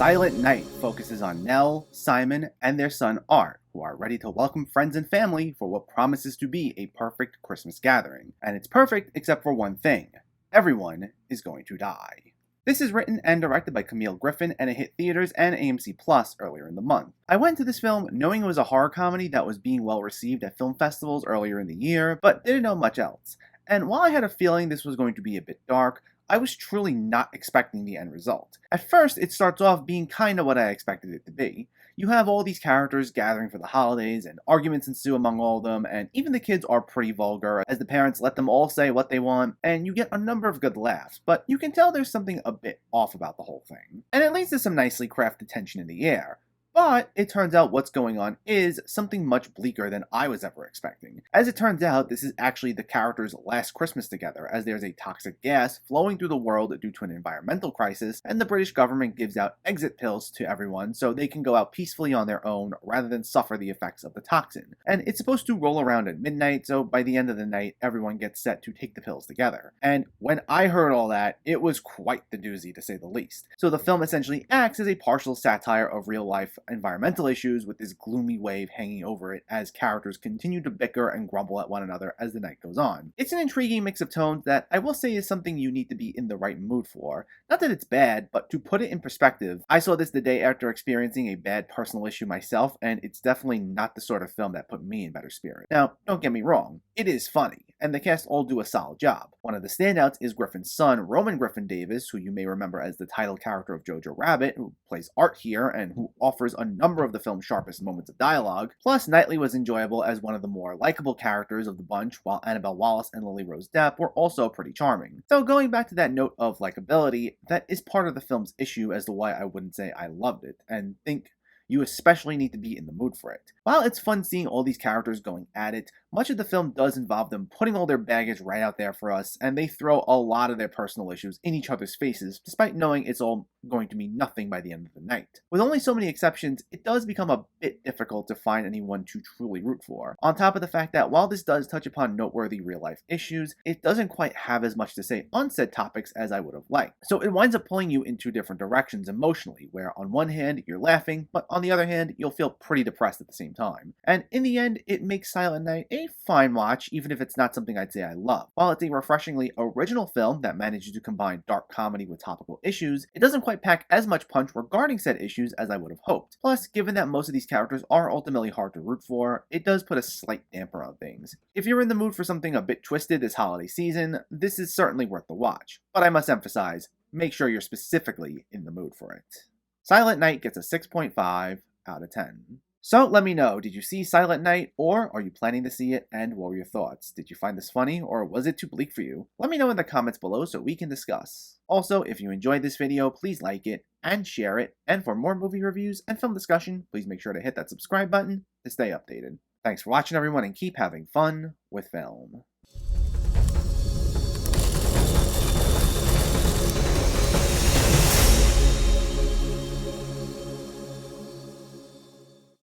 Silent Night focuses on Nell, Simon, and their son Art, who are ready to welcome friends and family for what promises to be a perfect Christmas gathering. And it's perfect except for one thing: everyone is going to die. This is written and directed by Camille Griffin, and it hit theaters and AMC Plus earlier in the month. I went to this film knowing it was a horror comedy that was being well received at film festivals earlier in the year, but didn't know much else. And while I had a feeling this was going to be a bit dark, I was truly not expecting the end result. At first, it starts off being kinda what I expected it to be. You have all these characters gathering for the holidays, and arguments ensue among all of them, and even the kids are pretty vulgar, as the parents let them all say what they want, and you get a number of good laughs, but you can tell there's something a bit off about the whole thing. And it leads to some nicely crafted tension in the air. But it turns out what's going on is something much bleaker than I was ever expecting. As it turns out, this is actually the characters' last Christmas together, as there's a toxic gas flowing through the world due to an environmental crisis, and the British government gives out exit pills to everyone so they can go out peacefully on their own rather than suffer the effects of the toxin. And it's supposed to roll around at midnight, so by the end of the night, everyone gets set to take the pills together. And when I heard all that, it was quite the doozy, to say the least. So the film essentially acts as a partial satire of real life environmental issues, with this gloomy wave hanging over it as characters continue to bicker and grumble at one another as the night goes on. It's an intriguing mix of tones that I will say is something you need to be in the right mood for. Not that it's bad, but to put it in perspective, I saw this the day after experiencing a bad personal issue myself, and it's definitely not the sort of film that put me in better spirit. Now, don't get me wrong, it is funny, and the cast all do a solid job. One of the standouts is Griffin's son, Roman Griffin Davis, who you may remember as the title character of Jojo Rabbit, who plays Art here, and who offers a number of the film's sharpest moments of dialogue. Plus, Knightley was enjoyable as one of the more likable characters of the bunch, while Annabelle Wallis and Lily Rose Depp were also pretty charming. So going back to that note of likability, that is part of the film's issue as to why I wouldn't say I loved it, and think you especially need to be in the mood for it. While it's fun seeing all these characters going at it, much of the film does involve them putting all their baggage right out there for us, and they throw a lot of their personal issues in each other's faces, despite knowing it's all going to mean nothing by the end of the night. With only so many exceptions, it does become a bit difficult to find anyone to truly root for. On top of the fact that while this does touch upon noteworthy real-life issues, it doesn't quite have as much to say on said topics as I would have liked. So it winds up pulling you in two different directions emotionally, where on one hand, you're laughing, but on the other hand, you'll feel pretty depressed at the same time. And in the end, it makes Silent Night a fine watch, even if it's not something I'd say I love. While it's a refreshingly original film that manages to combine dark comedy with topical issues, it doesn't quite pack as much punch regarding said issues as I would have hoped. Plus, given that most of these characters are ultimately hard to root for, it does put a slight damper on things. If you're in the mood for something a bit twisted this holiday season, this is certainly worth the watch. But I must emphasize, make sure you're specifically in the mood for it. Silent Night gets a 6.5 out of 10. So let me know, did you see Silent Night, or are you planning to see it, and what were your thoughts? Did you find this funny, or was it too bleak for you? Let me know in the comments below so we can discuss. Also, if you enjoyed this video, please like it and share it, and for more movie reviews and film discussion, please make sure to hit that subscribe button to stay updated. Thanks for watching everyone, and keep having fun with film.